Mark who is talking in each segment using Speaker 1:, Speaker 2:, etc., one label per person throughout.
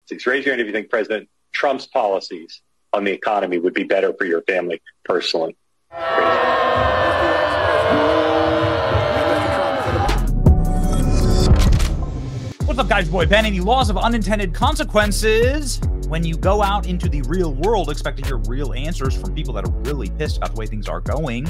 Speaker 1: Raise your hand if you think President Trump's policies on the economy would be better for your family personally.
Speaker 2: What's up, guys? Boy Benny. The laws of unintended consequences. When you go out into the real world expect to hear real answers from people that are really pissed about the way things are going,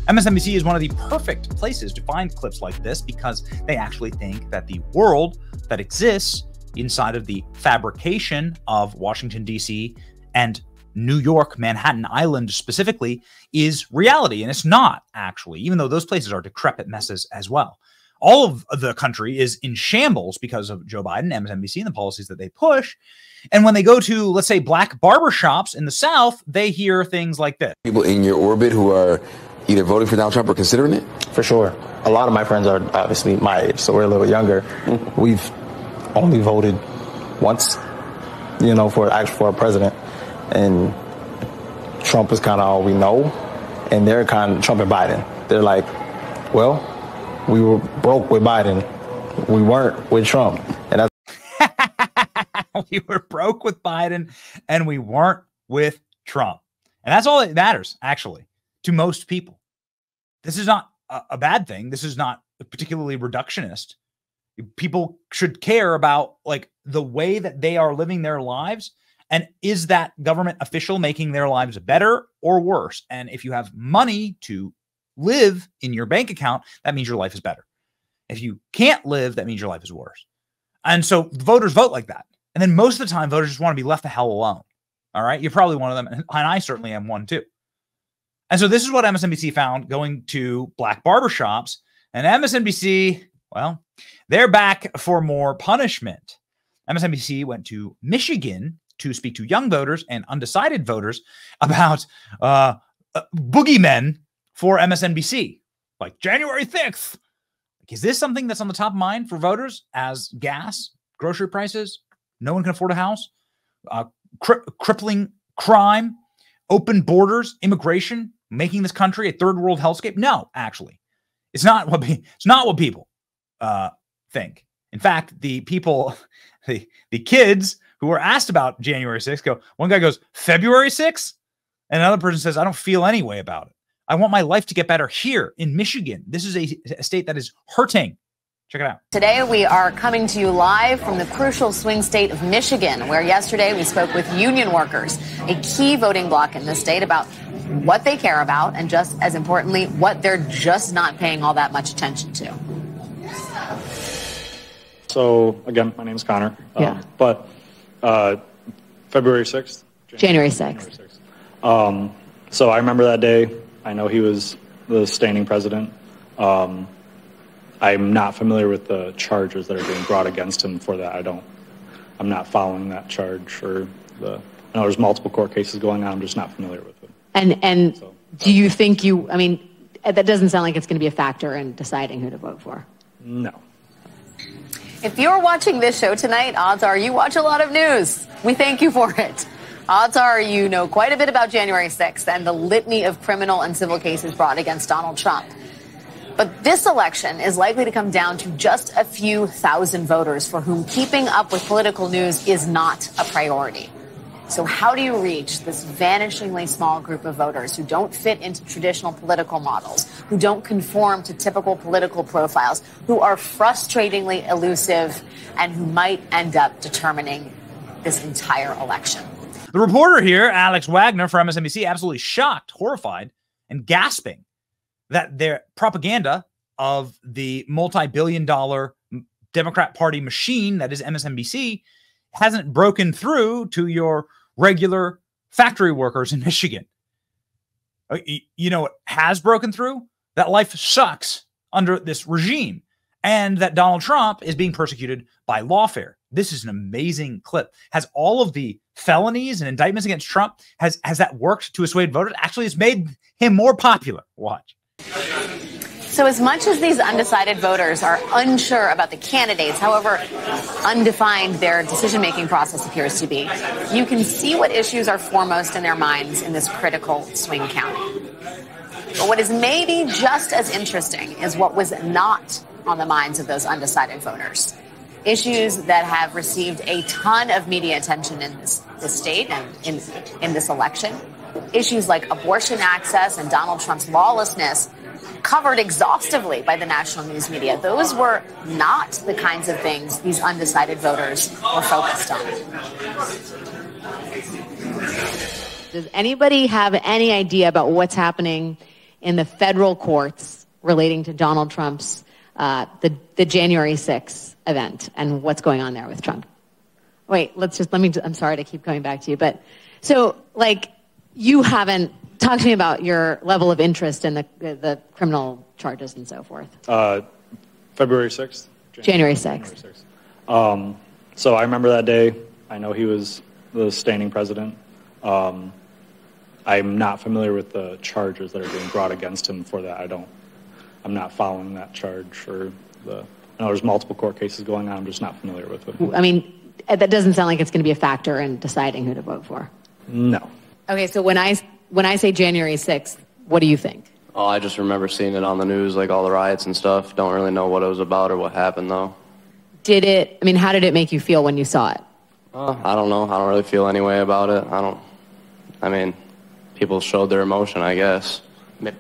Speaker 2: MSNBC is one of the perfect places to find clips like this because they actually think that the world that exists inside of the fabrication of Washington, D.C. and New York, Manhattan Island specifically, is reality. And it's not, actually, even though those places are decrepit messes as well. All of the country is in shambles because of Joe Biden, MSNBC, and the policies that they push. And when they go to, let's say, black barbershops in the South, they hear things like this.
Speaker 3: People in your orbit who are either voting for Donald Trump or considering it?
Speaker 4: For sure. A lot of my friends are obviously my age, so we're a little younger. We've only voted once, for a president. And Trump is kind of all we know. And they're kind of Trump and Biden. They're like, well, we were broke with Biden. We weren't with Trump. And that's
Speaker 2: we were broke with Biden and we weren't with Trump. And that's all that matters, actually, to most people. This is not a bad thing. This is not particularly reductionist. People should care about the way that they are living their lives. And is that government official making their lives better or worse? And if you have money to live in your bank account, that means your life is better. If you can't live, that means your life is worse. And so voters vote like that. And then most of the time, voters just want to be left the hell alone. All right. You're probably one of them. And I certainly am one too. And so this is what MSNBC found going to black barbershops. And MSNBC, well, they're back for more punishment. MSNBC went to Michigan to speak to young voters and undecided voters about boogeymen for MSNBC, like January 6th. Is this something that's on the top of mind for voters as gas, grocery prices, no one can afford a house, crippling crime, open borders, immigration, making this country a third world hellscape? No, actually, it's not what people think. In fact, the people, the kids who were asked about January 6th go, one guy goes, February 6th? And another person says, I don't feel any way about it. I want my life to get better here in Michigan. This is a state that is hurting. Check it out.
Speaker 5: Today, we are coming to you live from the crucial swing state of Michigan, where yesterday we spoke with union workers, a key voting bloc in the state, about what they care about and, just as importantly, what they're just not paying all that much attention to.
Speaker 6: So, again, my name is Connor. But February 6th?
Speaker 5: January 6th.
Speaker 6: So I remember that day. I know he was the standing president. I'm not familiar with the charges that are being brought against him for that. I'm not following that charge or I know there's multiple court cases going on. I'm just not familiar with it.
Speaker 5: And so, do you think that doesn't sound like it's going to be a factor in deciding who to vote for?
Speaker 6: No.
Speaker 5: If you're watching this show tonight, odds are you watch a lot of news. We thank you for it. Odds are you know quite a bit about January 6th and the litany of criminal and civil cases brought against Donald Trump. But this election is likely to come down to just a few thousand voters for whom keeping up with political news is not a priority. So how do you reach this vanishingly small group of voters who don't fit into traditional political models, who don't conform to typical political profiles, who are frustratingly elusive, and who might end up determining this entire election?
Speaker 2: The reporter here, Alex Wagner for MSNBC, absolutely shocked, horrified, and gasping that their propaganda of the multi-billion-dollar Democrat Party machine that is MSNBC hasn't broken through to your regular factory workers in Michigan. You know what has broken through? That life sucks under this regime and that Donald Trump is being persecuted by lawfare. This is an amazing clip. Has all of the felonies and indictments against Trump, has that worked to assuade voters? Actually, it's made him more popular. Watch.
Speaker 5: So as much as these undecided voters are unsure about the candidates, however undefined their decision-making process appears to be, you can see what issues are foremost in their minds in this critical swing county. But what is maybe just as interesting is what was not on the minds of those undecided voters. issues that have received a ton of media attention in this state and in this election. Issues like abortion access and Donald Trump's lawlessness covered exhaustively by the national news media. Those were not the kinds of things these undecided voters were focused on. Does anybody have any idea about what's happening in the federal courts relating to Donald Trump's the January 6th event and what's going on there with Trump? Wait, I'm sorry to keep coming back to you, but so you haven't talked to me about your level of interest in the criminal charges and so forth.
Speaker 6: February 6th?
Speaker 5: January 6th.
Speaker 6: January 6th. So I remember that day. I know he was the standing president. I'm not familiar with the charges that are being brought against him for that. I'm not following that charge or I know there's multiple court cases going on. I'm just not familiar with it.
Speaker 5: I mean, that doesn't sound like it's going to be a factor in deciding who to vote for.
Speaker 6: No.
Speaker 5: Okay, so when I say January 6th, what do you think?
Speaker 7: Oh, I just remember seeing it on the news, like all the riots and stuff. Don't really know what it was about or what happened, though.
Speaker 5: How did it make you feel when you saw it?
Speaker 7: I don't know. I don't really feel any way about it. People showed their emotion, I guess.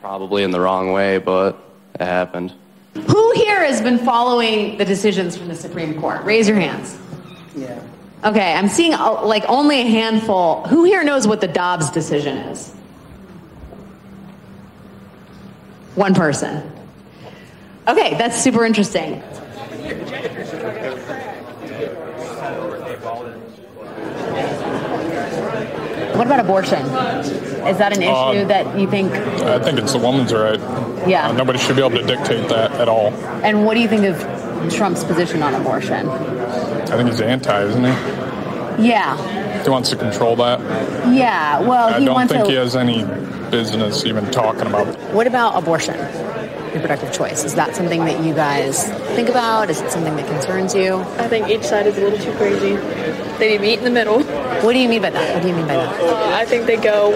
Speaker 7: Probably in the wrong way, but it happened.
Speaker 5: Who here has been following the decisions from the Supreme Court? Raise your hands.
Speaker 8: Yeah.
Speaker 5: Okay, I'm seeing only a handful. Who here knows what the Dobbs decision is? One person. Okay, that's super interesting. What about abortion? Is that an issue that you think?
Speaker 9: I think it's a woman's right.
Speaker 5: Yeah.
Speaker 9: Nobody should be able to dictate that at all.
Speaker 5: And what do you think of Trump's position on abortion?
Speaker 9: I think he's anti, isn't he?
Speaker 5: Yeah.
Speaker 9: He wants to control that.
Speaker 5: Yeah, well,
Speaker 9: I don't think he has any business even talking about it.
Speaker 5: What about abortion? Reproductive choice. Is that something that you guys think about? Is it something that concerns you?
Speaker 10: I think each side is a little too crazy. They need to meet in the middle.
Speaker 5: What do you mean by that? What do you mean by that?
Speaker 10: I think they go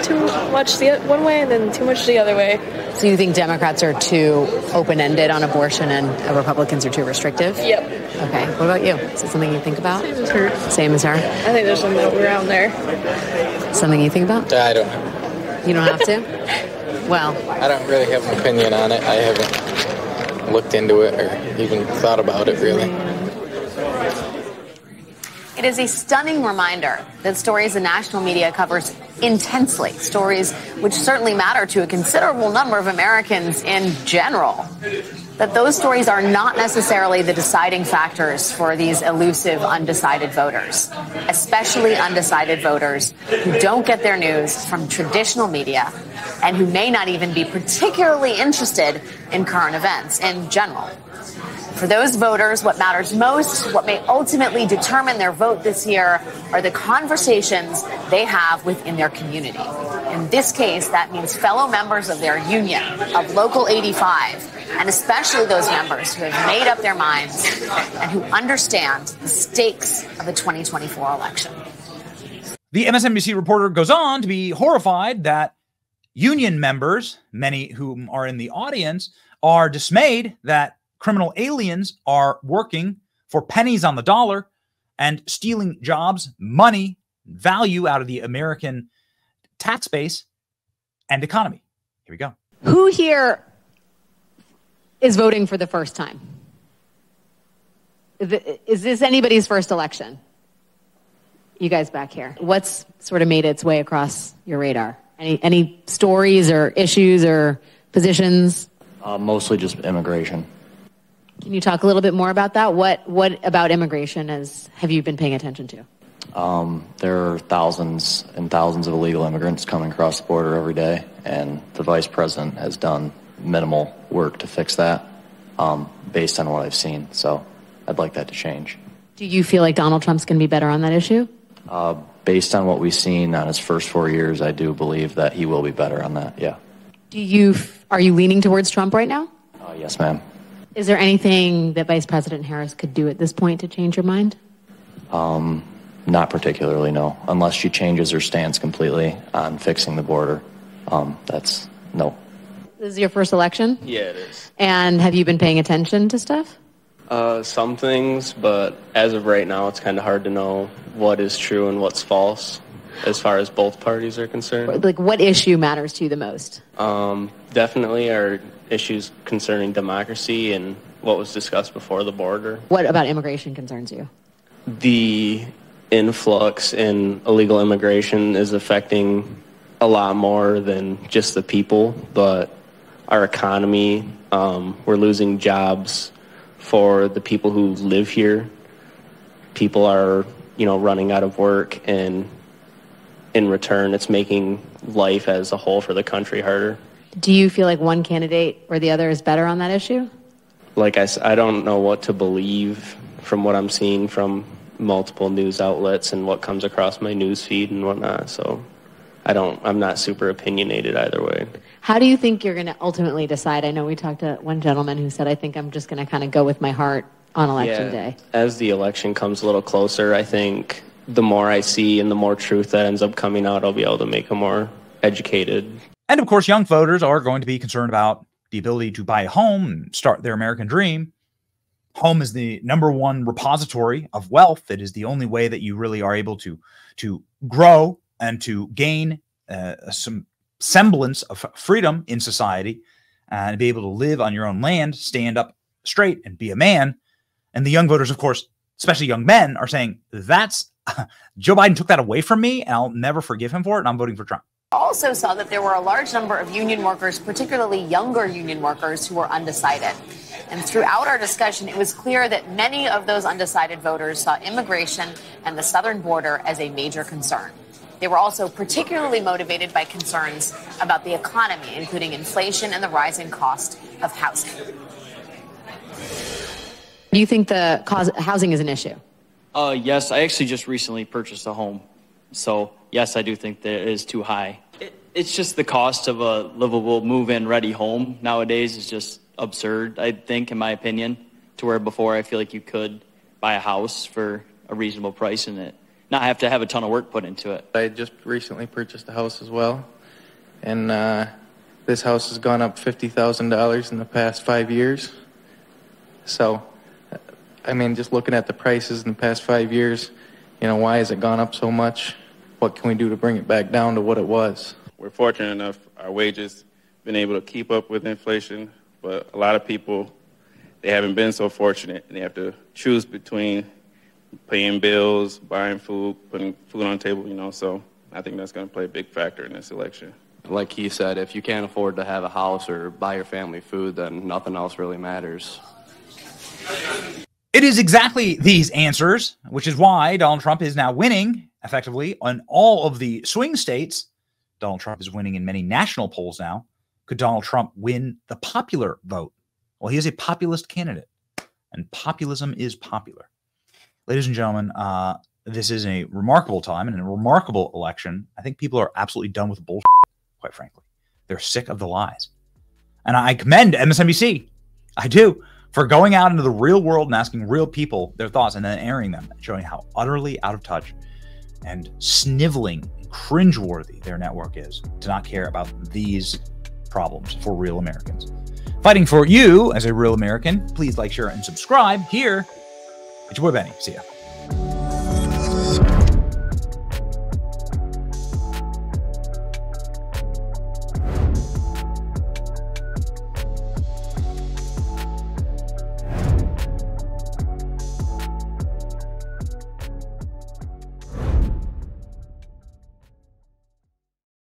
Speaker 10: too much one way and then too much the other way.
Speaker 5: So you think Democrats are too open-ended on abortion and Republicans are too restrictive?
Speaker 10: Yep.
Speaker 5: Okay. What about you? Is it something you think about?
Speaker 10: Same as her.
Speaker 5: Same as her?
Speaker 10: I think there's some middle ground there.
Speaker 5: Something you think about?
Speaker 8: I don't know.
Speaker 5: You don't have to? Well,
Speaker 8: I don't really have an opinion on it. I haven't looked into it or even thought about it, really.
Speaker 5: it is a stunning reminder that stories the national media covers intensely, stories which certainly matter to a considerable number of Americans in general, that those stories are not necessarily the deciding factors for these elusive undecided voters, especially undecided voters who don't get their news from traditional media and who may not even be particularly interested in current events in general. For those voters, what matters most, what may ultimately determine their vote this year, are the conversations they have within their community. In this case, that means fellow members of their union, of Local 85, and especially those members who have made up their minds and who understand the stakes of the 2024 election.
Speaker 2: The MSNBC reporter goes on to be horrified that union members, many whom are in the audience, are dismayed that criminal aliens are working for pennies on the dollar and stealing jobs, money, value out of the American tax base and economy. Here we go.
Speaker 5: Who here is voting for the first time? Is this anybody's first election? You guys back here. What's sort of made its way across your radar? Any stories or issues or positions?
Speaker 11: Mostly just immigration.
Speaker 5: Can you talk a little bit more about that? What about immigration have you been paying attention to?
Speaker 11: There are thousands and thousands of illegal immigrants coming across the border every day, and the vice president has done minimal work to fix that based on what I've seen. So I'd like that to change.
Speaker 5: Do you feel like Donald Trump's going to be better on that issue?
Speaker 11: Based on what we've seen on his first 4 years, I do believe that he will be better on that, yeah.
Speaker 5: Are you leaning towards Trump right now?
Speaker 11: Yes, ma'am.
Speaker 5: Is there anything that Vice President Harris could do at this point to change your mind?
Speaker 11: Not particularly, no. Unless she changes her stance completely on fixing the border. That's no.
Speaker 5: This is your first election?
Speaker 11: Yeah, it is.
Speaker 5: And have you been paying attention to stuff?
Speaker 7: Some things, but as of right now, it's kind of hard to know what is true and what's false as far as both parties are concerned.
Speaker 5: Like, what issue matters to you the most?
Speaker 7: Definitely are issues concerning democracy and what was discussed before the border.
Speaker 5: What about immigration concerns you?
Speaker 7: The influx in illegal immigration is affecting a lot more than just the people, but our economy, we're losing jobs for the people who live here. People are, running out of work, and in return, it's making life as a whole for the country harder.
Speaker 5: Do you feel like one candidate or the other is better on that issue?
Speaker 7: Like I said, I don't know what to believe from what I'm seeing from multiple news outlets and what comes across my news feed and whatnot. So I'm not super opinionated either way.
Speaker 5: How do you think you're going to ultimately decide? I know we talked to one gentleman who said, I think I'm just going to kind of go with my heart on election day.
Speaker 7: As the election comes a little closer, I think the more I see and the more truth that ends up coming out, I'll be able to make a more educated.
Speaker 2: And of course, young voters are going to be concerned about the ability to buy a home and start their American dream. Home is the number one repository of wealth. It is the only way that you really are able to grow and to gain some semblance of freedom in society and be able to live on your own land, stand up straight and be a man. And the young voters, of course, especially young men, are saying, that's Joe Biden took that away from me and I'll never forgive him for it. And I'm voting for Trump.
Speaker 5: Also saw that there were a large number of union workers, particularly younger union workers, who were undecided. And throughout our discussion, it was clear that many of those undecided voters saw immigration and the southern border as a major concern. They were also particularly motivated by concerns about the economy, including inflation and the rising cost of housing. Do you think the housing is an issue?
Speaker 12: Yes, I actually just recently purchased a home. So, yes, I do think that it is too high. It's just the cost of a livable, move-in ready home nowadays is just absurd, I think, in my opinion, to where before I feel like you could buy a house for a reasonable price and it not have to have a ton of work put into it.
Speaker 8: I just recently purchased a house as well, and this house has gone up $50,000 in the past 5 years. So, I mean, just looking at the prices in the past 5 years, why has it gone up so much? What can we do to bring it back down to what it was?
Speaker 13: We're fortunate enough, our wages been able to keep up with inflation, but a lot of people, they haven't been so fortunate, and they have to choose between paying bills, buying food, putting food on the table, so I think that's going to play a big factor in this election.
Speaker 7: Like he said, if you can't afford to have a house or buy your family food, then nothing else really matters.
Speaker 2: It is exactly these answers, which is why Donald Trump is now winning effectively on all of the swing states. Donald Trump is winning in many national polls now. Could Donald Trump win the popular vote? Well, he is a populist candidate, and populism is popular. Ladies and gentlemen, this is a remarkable time and a remarkable election. I think people are absolutely done with bullshit, quite frankly. They're sick of the lies. And I commend MSNBC. I do. For going out into the real world and asking real people their thoughts and then airing them, showing how utterly out of touch and sniveling, cringeworthy their network is to not care about these problems for real Americans. Fighting for you as a real American, please like, share, and subscribe here. It's your boy Benny. See ya.